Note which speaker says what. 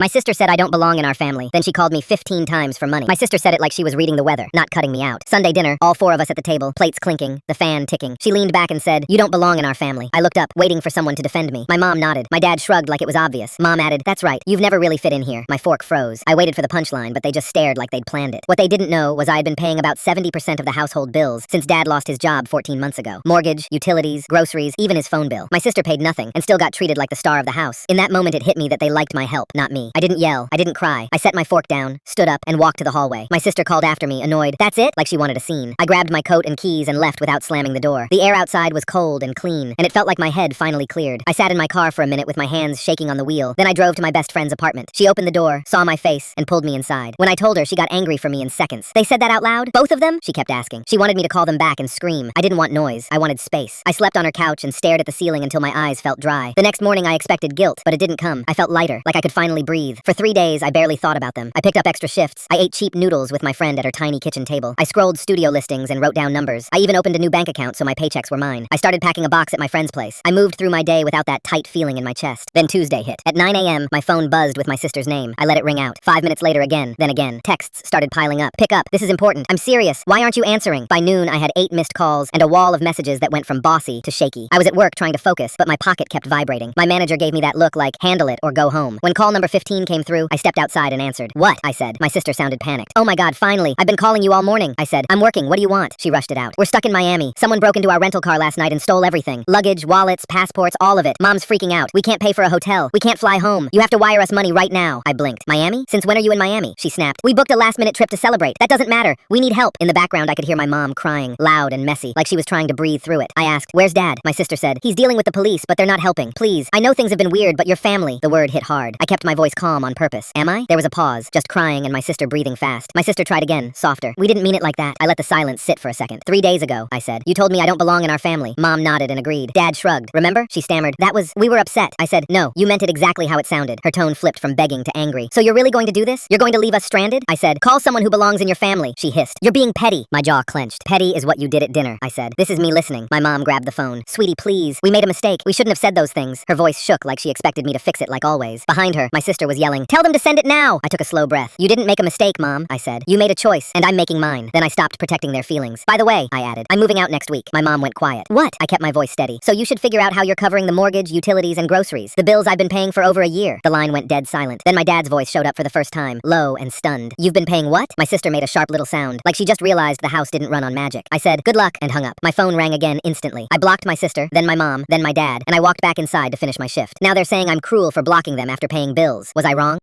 Speaker 1: My sister said I don't belong in our family. Then she called me 15 times for money. My sister said it like she was reading the weather, not cutting me out. Sunday dinner, all four of us at the table, plates clinking, the fan ticking. She leaned back and said, "You don't belong in our family." I looked up, waiting for someone to defend me. My mom nodded. My dad shrugged like it was obvious. Mom added, "That's right. You've never really fit in here." My fork froze. I waited for the punchline, but they just stared like they'd planned it. What they didn't know was I had been paying about 70% of the household bills since Dad lost his job 14 months ago. Mortgage, utilities, groceries, even his phone bill. My sister paid nothing and still got treated like the star of the house. In that moment it hit me that they liked my help, not me. I didn't yell. I didn't cry. I set my fork down, stood up, and walked to the hallway. My sister called after me, annoyed. "That's it?" Like she wanted a scene. I grabbed my coat and keys and left without slamming the door. The air outside was cold and clean, and it felt like my head finally cleared. I sat in my car for a minute with my hands shaking on the wheel. Then I drove to my best friend's apartment. She opened the door, saw my face, and pulled me inside. When I told her, she got angry for me in seconds. "They said that out loud? Both of them?" She kept asking. She wanted me to call them back and scream. I didn't want noise. I wanted space. I slept on her couch and stared at the ceiling until my eyes felt dry. The next morning I expected guilt, but it didn't come. I felt lighter, like I could finally breathe. For 3 days, I barely thought about them. I picked up extra shifts. I ate cheap noodles with my friend at her tiny kitchen table. I scrolled studio listings and wrote down numbers. I even opened a new bank account so my paychecks were mine. I started packing a box at my friend's place. I moved through my day without that tight feeling in my chest. Then Tuesday hit. At 9 a.m., my phone buzzed with my sister's name. I let it ring out. 5 minutes later again, then again. Texts started piling up. "Pick up. This is important. I'm serious. Why aren't you answering?" By noon, I had 8 missed calls and a wall of messages that went from bossy to shaky. I was at work trying to focus, but my pocket kept vibrating. My manager gave me that look like, handle it or go home. When call number 15 came through, I stepped outside and answered. "What?" I said. My sister sounded panicked. "Oh my God, finally. I've been calling you all morning." I said, "I'm working. What do you want?" She rushed it out. "We're stuck in Miami. Someone broke into our rental car last night and stole everything. Luggage, wallets, passports, all of it. Mom's freaking out. We can't pay for a hotel. We can't fly home. You have to wire us money right now." I blinked. "Miami? Since when are you in Miami?" She snapped. "We booked a last-minute trip to celebrate. That doesn't matter. We need help." In the background, I could hear my mom crying, loud and messy, like she was trying to breathe through it. I asked, "Where's Dad?" My sister said, "He's dealing with the police, but they're not helping. Please. I know things have been weird, but your family." The word hit hard. I kept my voice calm on purpose. "Am I?" There was a pause, just crying and my sister breathing fast. My sister tried again, softer. "We didn't mean it like that." I let the silence sit for a second. 3 days ago, I said. "You told me I don't belong in our family." Mom nodded and agreed. Dad shrugged. "Remember?" She stammered. We were upset." I said, "No, you meant it exactly how it sounded." Her tone flipped from begging to angry. "So you're really going to do this? You're going to leave us stranded?" I said, "Call someone who belongs in your family." She hissed. "You're being petty." My jaw clenched. "Petty is what you did at dinner," I said. "This is me listening." My mom grabbed the phone. "Sweetie, please. We made a mistake. We shouldn't have said those things." Her voice shook like she expected me to fix it like always. Behind her, my sister was yelling, "Tell them to send it now!" I took a slow breath. "You didn't make a mistake, Mom," I said. "You made a choice, and I'm making mine." Then I stopped protecting their feelings. "By the way," I added, "I'm moving out next week." My mom went quiet. "What?" I kept my voice steady. "So you should figure out how you're covering the mortgage, utilities, and groceries. The bills I've been paying for over a year." The line went dead silent. Then my dad's voice showed up for the first time, low and stunned. "You've been paying what?" My sister made a sharp little sound, like she just realized the house didn't run on magic. I said, "Good luck," and hung up. My phone rang again instantly. I blocked my sister, then my mom, then my dad, and I walked back inside to finish my shift. Now they're saying I'm cruel for blocking them after paying bills. Was I wrong?